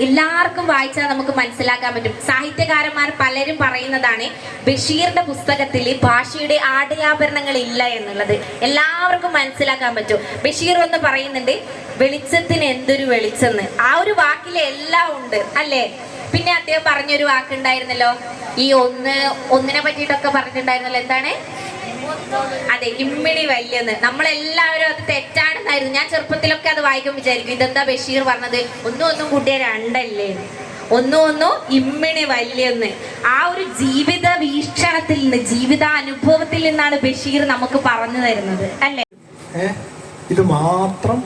എല്ലാവർക്കും വായിച്ചാൽ നമുക്ക് മനസ്സിലാക്കാൻ പറ്റും. സാഹിത്യകാരന്മാർ പലരും പറയുന്നതാണ് ബഷീറിന്റെ പുസ്തകത്തിൽ ഭാഷയുടെ ആടയാഭരണങ്ങൾ ഇല്ല എന്നുള്ളത്. എല്ലാവർക്കും മനസ്സിലാക്കാൻ പറ്റും. ബഷീർ ഒന്ന് പറയുന്നുണ്ട്, വെളിച്ചത്തിന് എന്തൊരു വെളിച്ചെന്ന്. ആ ഒരു വാക്കിൽ എല്ലാം ഉണ്ട് അല്ലേ? പിന്നെ അദ്ദേഹം പറഞ്ഞൊരു വാക്കുണ്ടായിരുന്നല്ലോ, ഈ ഒന്നിനെ പറ്റിയിട്ടൊക്കെ പറഞ്ഞിട്ടുണ്ടായിരുന്നല്ലോ, എന്താണ്? അതെ, ഇമ്മിണി വല്യെന്ന്. നമ്മളെല്ലാവരും അത് തെറ്റാണെന്നായിരുന്നു. ഞാൻ ചെറുപ്പത്തിലൊക്കെ അത് വായിക്കുമ്പോൾ വിചാരിക്കും, ഇതെന്താ ബഷീർ പറഞ്ഞത്, ഒന്നും കൂട്ടിയ രണ്ടല്ലേ, ഒന്നും ഇമ്മിണി വല്യെന്ന്. ആ ഒരു ജീവിത വീക്ഷണത്തിൽ നിന്ന്, ജീവിത അനുഭവത്തിൽ നിന്നാണ് ബഷീർ നമുക്ക് പറഞ്ഞു തരുന്നത് അല്ലേ? ഇത് മാത്രം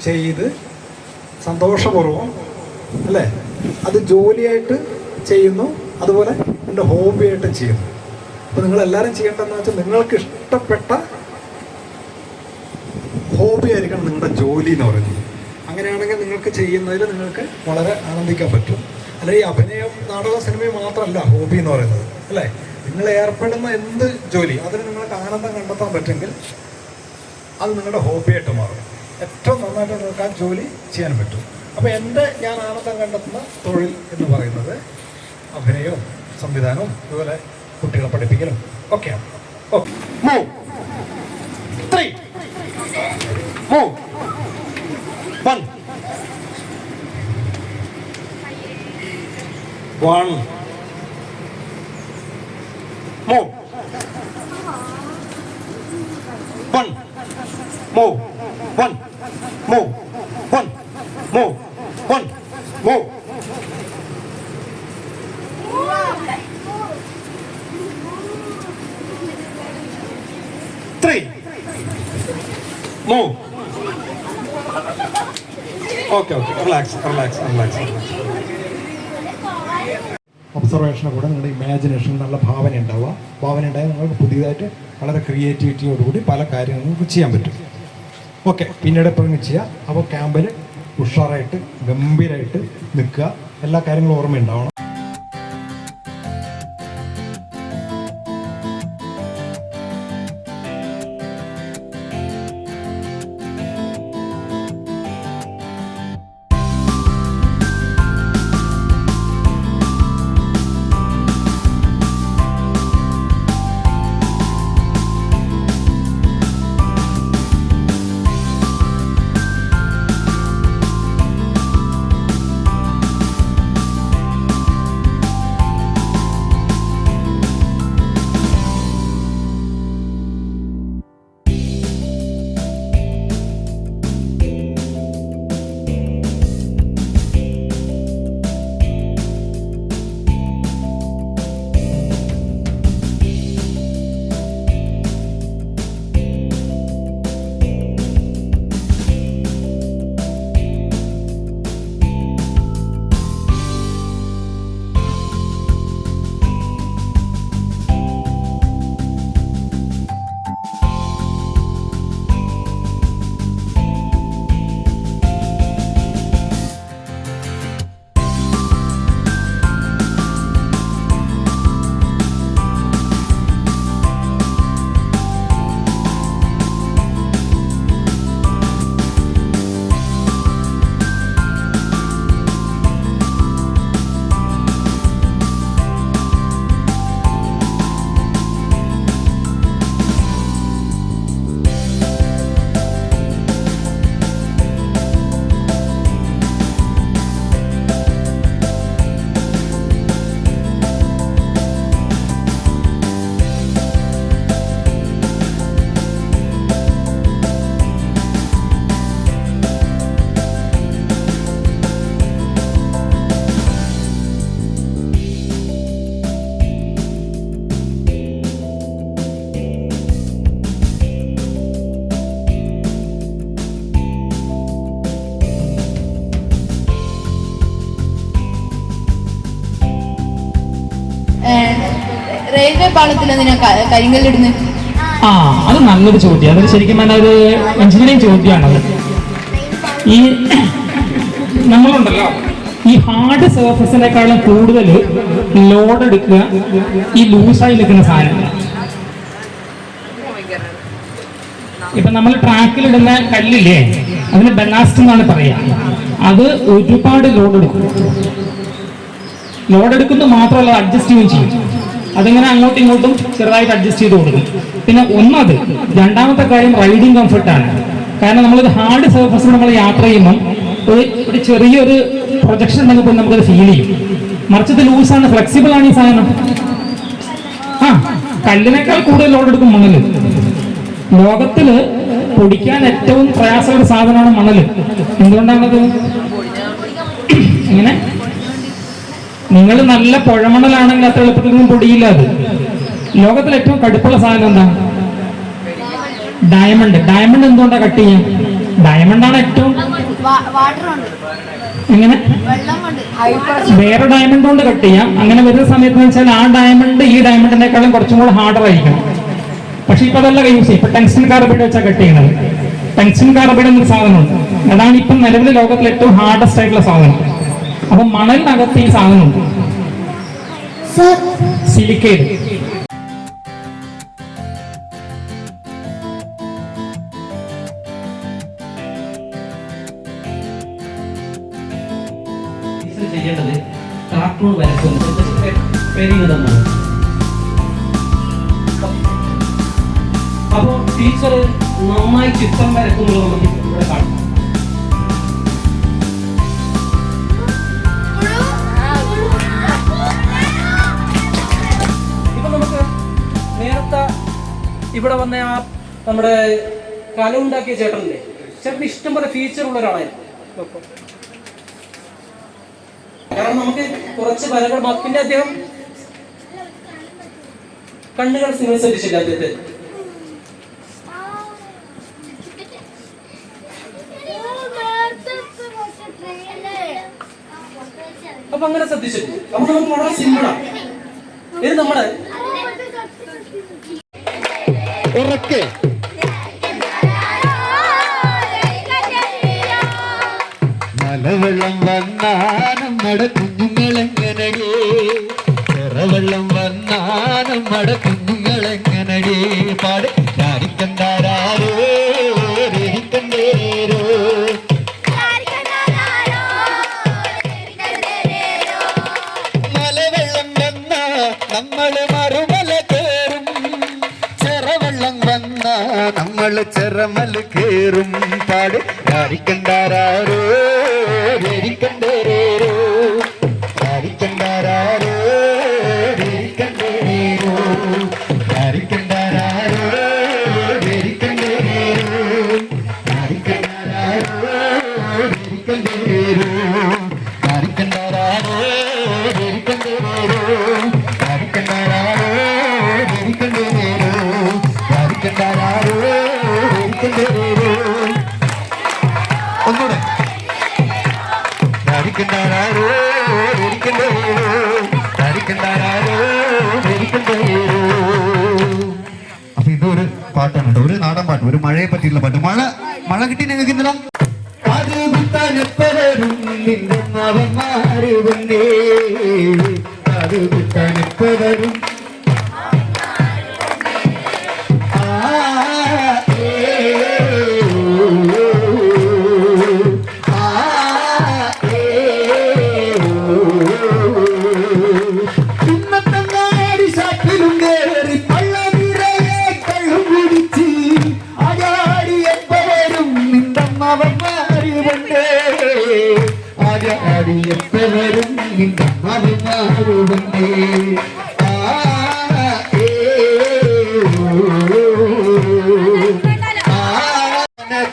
ചെയ്ത് സന്തോഷപൂർവം അല്ലേ, അത് ജോലിയായിട്ട് ചെയ്യുന്നു, അതുപോലെ എൻ്റെ ഹോബിയായിട്ട് ചെയ്യുന്നു. അപ്പോൾ നിങ്ങളെല്ലാവരും ചെയ്യേണ്ടതെന്ന് വെച്ചാൽ നിങ്ങൾക്ക് ഇഷ്ടപ്പെട്ട ഹോബി ആയിരിക്കണം നിങ്ങളുടെ ജോലി എന്ന് പറയുന്നത്. അങ്ങനെയാണെങ്കിൽ നിങ്ങൾക്ക് ചെയ്യുന്നതിൽ നിങ്ങൾക്ക് വളരെ ആനന്ദിക്കാൻ പറ്റും. അല്ലെങ്കിൽ ഈ അഭിനയം, നാടക, സിനിമയും മാത്രമല്ല ഹോബി എന്ന് പറയുന്നത് അല്ലേ. നിങ്ങൾ ഏർപ്പെടുന്ന എന്ത് ജോലി അതിന് നിങ്ങൾക്ക് ആനന്ദം കണ്ടെത്താൻ പറ്റുമെങ്കിൽ അത് നിങ്ങളുടെ ഹോബിയായിട്ട് മാറും. ഏറ്റവും നന്നായിട്ട് നിങ്ങൾക്ക് ആ ജോലി ചെയ്യാൻ പറ്റും. അപ്പോൾ ഞാൻ ആനന്ദം കണ്ടെത്തുന്ന തൊഴിൽ എന്ന് പറയുന്നത് അഭിനയവും സംവിധാനവും അതുപോലെ കുട്ടികളെ പഠിപ്പിക്കലും ഒക്കെയാണ്. Okay, move 3 move 1 1 move 1 move 1 move 1 move 1 move 3 move. Okay, relax. ഒബ്സർവേഷനെ കൂടെ നിങ്ങളുടെ ഇമാജിനേഷൻ, നല്ല ഭാവന ഉണ്ടാവുക. ഭാവന ഉണ്ടായാൽ നിങ്ങൾക്ക് പുതിയതായിട്ട് വളരെ ക്രിയേറ്റിവിറ്റിയോടുകൂടി പല കാര്യങ്ങളും നിങ്ങൾക്ക് ചെയ്യാൻ പറ്റും. ഓക്കെ, പിന്നീട് എപ്പോഴും ചെയ്യുക. അപ്പോൾ ക്യാമ്പിൽ ഉഷാറായിട്ട് ഗംഭീരമായിട്ട് നിൽക്കുക. എല്ലാ കാര്യങ്ങളും ഓർമ്മയുണ്ടാവണം. റെയിൽവേ പാളത്തിൽ എന്തിനാ കരിങ്കല്ലിടുന്നത്? അത് നല്ലൊരു ചോദ്യം. അതൊരു ശരിക്കും പറഞ്ഞാൽ ഒരു എഞ്ചിനീയറിംഗ് ചോദ്യമാണത്. ഈ നമ്മളുണ്ടല്ലോ, ഈ ഹാർഡ് സർഫസിനേക്കാളും കൂടുതൽ ലോഡ് എടുക്കുക ഈ ലൂസായി നിൽക്കുന്ന സാധനം. ഇപ്പൊ നമ്മൾ ട്രാക്കിലിടുന്ന കല്ലില്ലേ, അതിന് ബലാസ്റ്റ് എന്നാണ് പറയുക. അത് ഒരുപാട് ലോഡ് എടുക്കും. ലോഡ് എടുക്കുന്നത് മാത്രമല്ല, അഡ്ജസ്റ്റ് ചെയ്യുകയും ചെയ്യും. അതിങ്ങനെ അങ്ങോട്ടും ഇങ്ങോട്ടും ചെറുതായിട്ട് അഡ്ജസ്റ്റ് ചെയ്ത് കൊടുക്കും. പിന്നെ ഒന്നത്, രണ്ടാമത്തെ കാര്യം റൈഡിങ് കംഫർട്ടാണ്. കാരണം നമ്മളൊരു ഹാർഡ് സർഫസിൽ നമ്മൾ യാത്ര ചെയ്യുമ്പം ഒരു ചെറിയൊരു പ്രൊജക്ഷൻ ഉണ്ടെങ്കിൽ പോലും നമുക്കത് ഫീൽ ചെയ്യും. മറിച്ചത് ലൂസാണ്, ഫ്ലെക്സിബിൾ ആണ് ഈ സാധനം. ആ കല്ലിനേക്കാൾ കൂടുതൽ ലോഡ് എടുക്കും മണല്. ലോകത്തില് പൊടിക്കാൻ ഏറ്റവും പ്രയാസമുള്ള സാധനമാണ് മണല്. എന്തുകൊണ്ടാണത്? എങ്ങനെ? നിങ്ങൾ നല്ല പുഴമണലാണെങ്കിൽ അത്ര എളുപ്പത്തിലൊന്നും പൊടിയില്ല. അത് ലോകത്തിൽ ഏറ്റവും കടുപ്പുള്ള സാധനം എന്താ? ഡയമണ്ട്. ഡയമണ്ട് എന്തുകൊണ്ടാണ് കട്ട് ചെയ്യാൻ? ഡയമണ്ടാണ് ഏറ്റവും. എങ്ങനെ? വേറെ ഡയമണ്ട് കൊണ്ട് കട്ട് ചെയ്യാം. അങ്ങനെ വരുന്ന സമയത്ത് വെച്ചാൽ ആ ഡയമണ്ട് ഈ ഡയമണ്ടിനേക്കാളും കുറച്ചും കൂടെ ഹാർഡർ ആയിരിക്കണം. പക്ഷെ ഇപ്പൊ അതല്ല യൂസ് ചെയ്യും. ഇപ്പൊ ടങ്സ്റ്റൺ കാർബൈഡ് വെച്ചാൽ കട്ട് ചെയ്യുന്നത്. ടങ്സ്റ്റൺ കാർബൈഡ് എന്നൊരു സാധനമുണ്ട്. അതാണ് ഇപ്പം നിലവിലെ ലോകത്തിലെ ഏറ്റവും ഹാർഡസ്റ്റ് ആയിട്ടുള്ള സാധനം. അപ്പൊ മണലിനകത്ത് ഈ സാധനമുണ്ട്, സിലിക്കേറ്റ്. ചെയ്യേണ്ടത് കാർട്ടൂൺ വരയ്ക്കുന്നത്. അപ്പോൾ ടീച്ചർ നന്നായി ചിത്രം വരക്കുന്നത് നമുക്ക് ഇവിടെ കാണാം. ഇപ്പൊ നമുക്ക് നേരത്തെ ഇവിടെ വന്ന ആ നമ്മുടെ കല ഉണ്ടാക്കിയ ചേട്ടനില്ലേ, ചേട്ടന് ഇഷ്ടംപോലെ ഫീച്ചർ ഉള്ള ഒരാളായിരുന്നു. കാരണം നമുക്ക് കുറച്ച് വരകൾ പിന്നെ അദ്ദേഹം കണ്ണുകൾ നിങ്ങൾ ശ്രദ്ധിച്ചില്ല അദ്ദേഹത്തെ. അപ്പൊ അങ്ങനെ ശ്രദ്ധിച്ചിട്ട് അപ്പൊ നമുക്ക് വളരെ സിമ്പിളാണ് ഇത്. നമ്മുടെ മലവെള്ളം വന്നാ നമ്മുടെ കുഞ്ഞുങ്ങളെങ്ങനടേ, ചെറവെള്ളം വന്നാ നമ്മുടെ കുഞ്ഞുങ്ങളെങ്ങനടേ. പാട് ചാരിക്കണ്ടാരോ രഹിക്കണ്ടേരോ. മലവെള്ളം വന്നാ നമ്മള് മറുമല കേറും, ചെറവെള്ളം വന്നാ നമ്മള് ചെറമല കേറും. പാട് ചാരിക്കണ്ടാരോ രഹിക്കണ്ടേരോ, ചാരിക്കണ്ടാരോ രഹിക്കണ്ടേരോ, ചാരിക്കണ്ടാരോ രഹിക്കണ്ടേരോ, ചാരിക്കണ്ടാരോ രഹിക്കണ്ടേരോ, ചാരിക്കണ്ടാരോ രഹിക്കണ്ടേരോ, ചാരിക്കണ്ടാരോ രഹിക്കണ്ടേരോ, ചാരിക്കണ്ടാരോ രഹിക്കണ്ടേരോ. ഒന്നുകൂടെ അപ്പൊ ഇതൊരു പാട്ടാണ് കേട്ടോ, ഒരു നാടൻ പാട്ട്, ഒരു മഴയെ പറ്റിയുള്ള പാട്ട്. മഴ കിട്ടി ഞങ്ങൾക്ക് ഇന്നലെ അത് കുത്താനെപ്പവരും നിന്റെ മാവന്മാര് വന്നേ, അത് കുത്താനെപ്പവരും എപ്പവരും നിന്റെ മാവന്മാരുവന്നേ.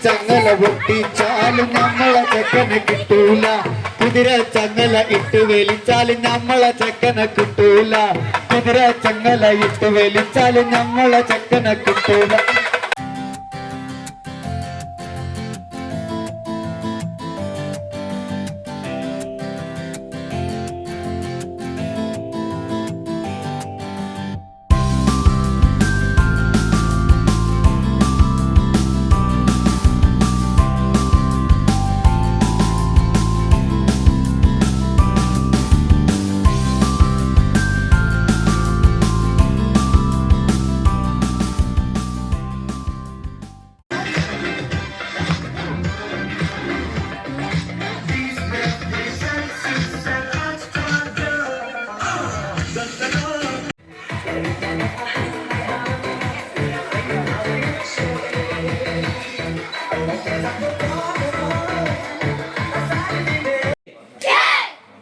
ചങ്ങല പൊട്ടിച്ചാലും നമ്മളെ ചെക്കനെ കിട്ടൂല, കുതിര ചങ്ങല ഇട്ട് വലിച്ചാലും നമ്മളെ ചെക്കനെ കിട്ടൂല, കുതിര ചങ്ങല ഇട്ട് വലിച്ചാലും നമ്മളെ ചെക്കനെ കിട്ടൂല.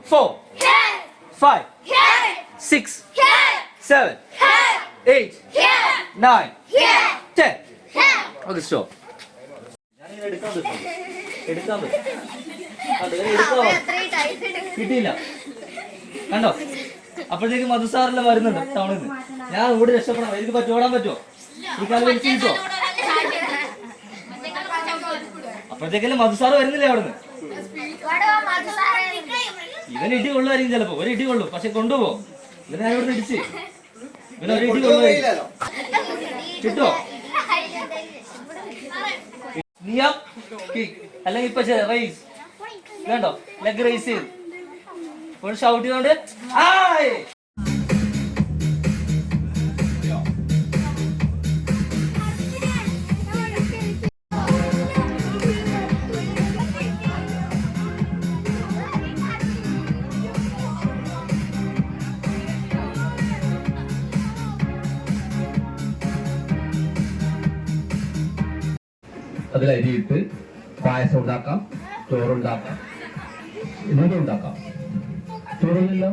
4 5 6 7 8 9 10. Okay stop. ഞാനിങ്ങനെ എടുക്കാൻ കിട്ടിയില്ല കണ്ടോ? അപ്പോഴത്തേക്ക് മധുസാറെല്ലാം വരുന്നുണ്ട് ടൗണിൽ നിന്ന്. ഞാൻ ഓടി രക്ഷപ്പെടാം. എനിക്ക് ഓടാൻ പറ്റുമോ? ഈ കാലം വലിച്ചു കിട്ടുമോ? അപ്പോഴത്തേക്കല്ലേ മധുസാറ് വരുന്നില്ലേ അവിടുന്ന്? ഇവൻ ഇടി കൊള്ളുമായിരിക്കും ചിലപ്പോ. ഒരു ഇടി കൊള്ളും, പക്ഷെ കൊണ്ടുപോ. ഇവനെ ഞാൻ ഇവിടെ ഇടിച്ച് ഇവനൊരു ഇടി കൊള്ളുമായിരിക്കും. കിട്ടോ? നിയം അല്ലെങ്കിൽ ഇപ്പൊ റൈസ് വേണ്ടോ? ലെഗ് റൈസ് ചെയ്ത് ഷൗട്ട് ചെയ്തോണ്ട് ആയ്. അതിൽ അരിയിട്ട് പായസം ഉണ്ടാക്കാം, ചോറുണ്ടാക്കാം, എന്തും ഉണ്ടാക്കാം. ചോറില്ലല്ലോ.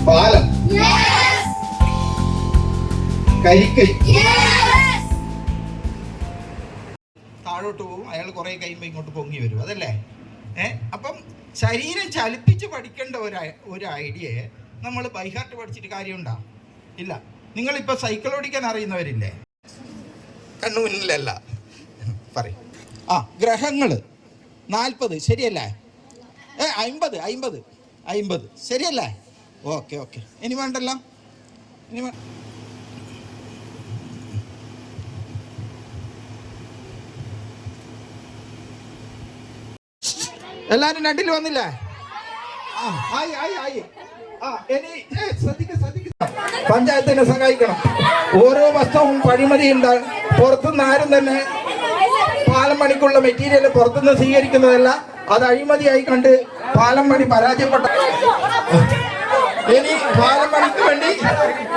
പാലം, കരിക്കൈ. താഴോട്ട് പോകും, അയാൾ കുറെ കഴിയുമ്പോൾ ഇങ്ങോട്ട് പൊങ്ങി വരും, അതല്ലേ? അപ്പം ശരീരം ചലിപ്പിച്ച് പഠിക്കേണ്ട ഒരു ഐഡിയയെ നമ്മൾ ബൈഹാർട്ട് പഠിച്ചിട്ട് കാര്യമുണ്ടോ? ഇല്ല. നിങ്ങളിപ്പോൾ സൈക്കിൾ ഓടിക്കാൻ അറിയുന്നവരില്ലേ? കണ്ണു മുന്നിലല്ല പറയും. ഗ്രഹങ്ങൾ 40 ശരിയല്ലേ? 50 ശരിയല്ലേ? ഓക്കെ. ഇനി വേണ്ടല്ലോ. എല്ലാരും രണ്ടിൽ വന്നില്ലേ? പഞ്ചായത്തിനെ സഹായിക്കണം. ഓരോ വർഷവും അഴിമതിയുണ്ട്. പുറത്തുനിന്ന് ആരും തന്നെ പാലം പണിക്കുള്ള മെറ്റീരിയൽ പുറത്തുനിന്ന് സ്വീകരിക്കുന്നതല്ല, അത് അഴിമതിയായി കണ്ട് പാലം പണി പരാജയപ്പെട്ട. ഇനി പാലം പണിക്ക് വേണ്ടി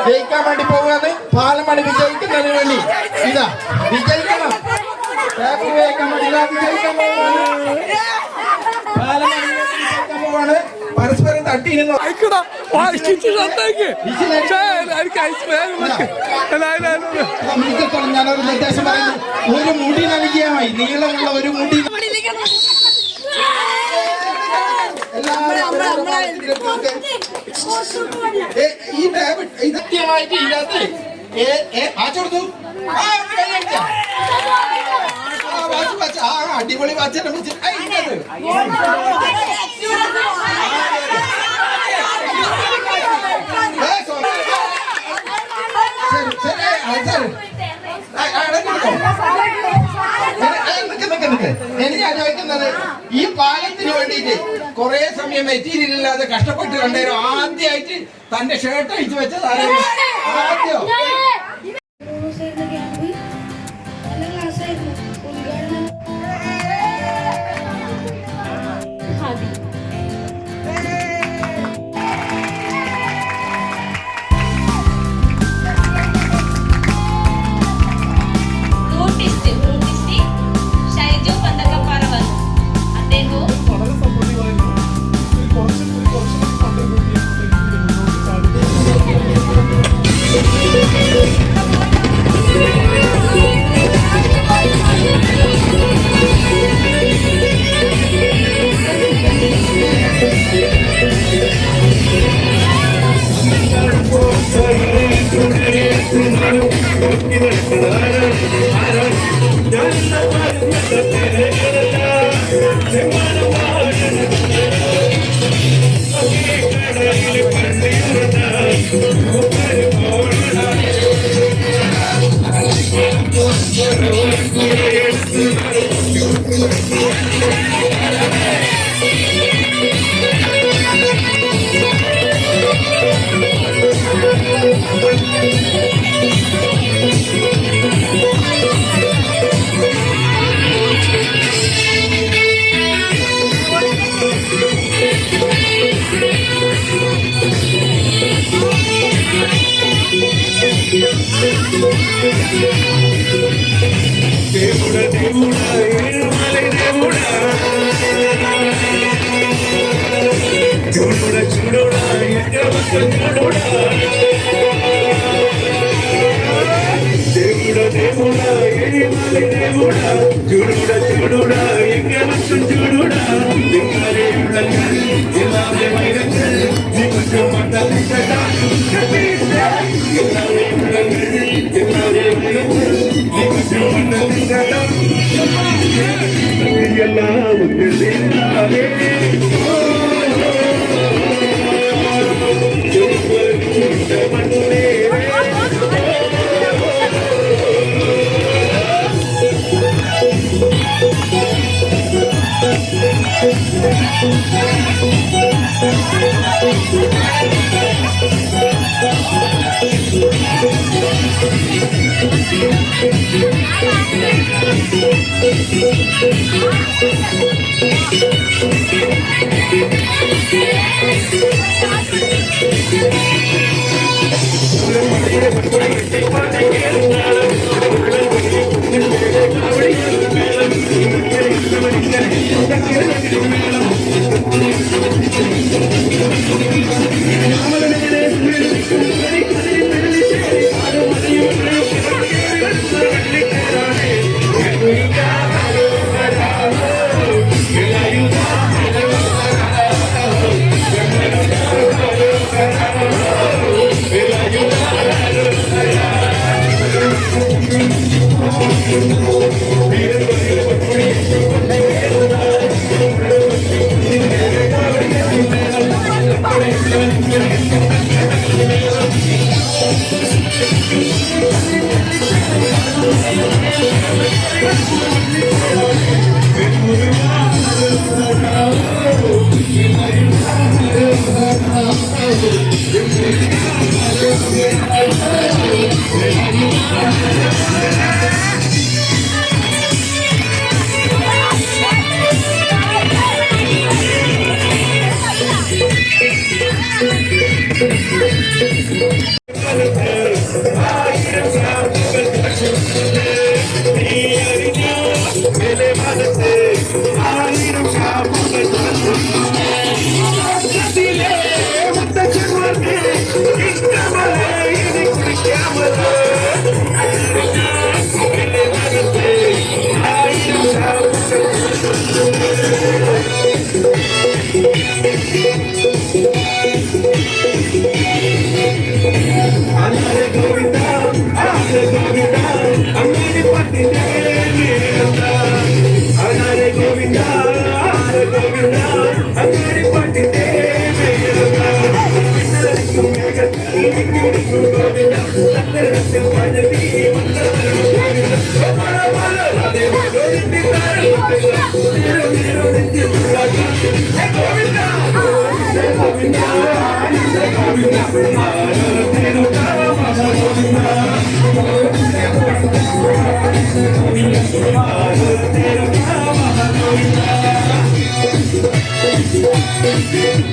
ജയിക്കാൻ വേണ്ടി പോവുകയാണ്. പാലം പണി വിജയിക്കുന്നതിന് വേണ്ടി ഇതാ വിജയിക്കണം. പാലം പണി വിജയിക്കാൻ പോവാണ്. പരസ്പരം തട്ടിയിരുന്നു ഞാനൊരു നിർദ്ദേശം പറയുന്നു. ഒരു മുടി നൽകിയാൽ മതി, നീളമുള്ള ഒരു മുടി. ഈ ഇതത്യമായിട്ട് ഇതിനകത്ത് വാച്ചെടുത്തു. അടിപൊളി വാച്ചനെ വെച്ച് എനിക്ക് ആലോചിക്കുന്നത്, ഈ പാലത്തിന് വേണ്ടിയിട്ട് കുറെ സമയം മെറ്റീരിയൽ ഇല്ലാതെ കഷ്ടപ്പെട്ട് കണ്ടേരും. ആദ്യമായിട്ട് തന്റെ ഷർട്ട് അഴിച്ചു വെച്ചത് ആദ്യം Thank you.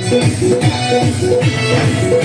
Thank you.